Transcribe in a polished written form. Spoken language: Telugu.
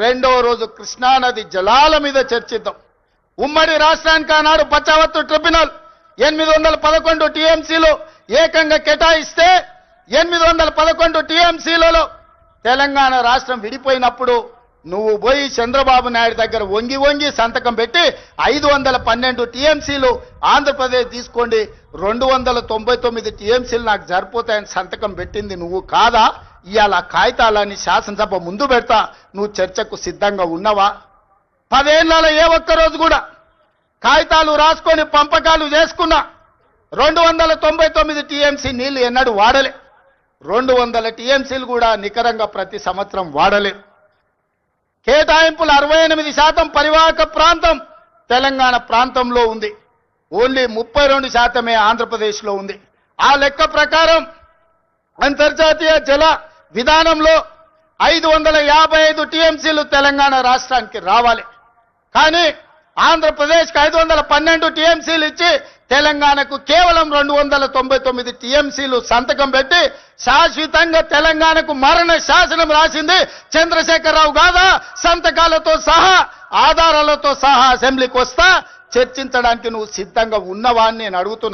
రెండో రోజు కృష్ణానది జలాల మీద చర్చిద్దాం. ఉమ్మడి రాష్ట్రానికి ఆనాడు పచ్చావత్తు ట్రిబ్యునల్ 811 టీఎంసీలు ఏకంగా కేటాయిస్తే 811 టీఎంసీలలో తెలంగాణ రాష్ట్రం విడిపోయినప్పుడు నువ్వు పోయి చంద్రబాబు నాయుడు దగ్గర వంగి వంగి సంతకం పెట్టి 512 టీఎంసీలు ఆంధ్రప్రదేశ్ తీసుకోండి, 299 టీఎంసీలు నాకు సరిపోతాయని సంతకం పెట్టింది నువ్వు కాదా? ఇవాళ కాగితాలని శాసనసభ ముందు పెడతా, నువ్వు చర్చకు సిద్ధంగా ఉన్నావా? 10 ఏళ్లలో ఏ ఒక్కరోజు కూడా కాగితాలు రాసుకొని పంపకాలు చేసుకున్నా 299 టీఎంసీ నీళ్లు ఎన్నడూ వాడలే. 200 టీఎంసీలు కూడా నికరంగా ప్రతి సంవత్సరం వాడలే. కేటాయింపులు 68% పరివాహక ప్రాంతం తెలంగాణ ప్రాంతంలో ఉంది, ఓన్లీ 32% ఆంధ్రప్రదేశ్లో ఉంది. ఆ లెక్క ప్రకారం అంతర్జాతీయ జల విధానంలో 555 టీఎంసీలు తెలంగాణ రాష్ట్రానికి రావాలి. కానీ ఆంధ్రప్రదేశ్కి 512 టీఎంసీలు ఇచ్చి తెలంగాణకు కేవలం 299 టీఎంసీలు సంతకం పెట్టి శాశ్వతంగా తెలంగాణకు మరణ శాసనం రాసింది చంద్రశేఖరరావు కాదా? సంతకాలతో సహా ఆధారాలతో సహా అసెంబ్లీకి వస్తా, చర్చించడానికి నువ్వు సిద్ధంగా ఉన్నవా అని నేను అడుగుతున్నా.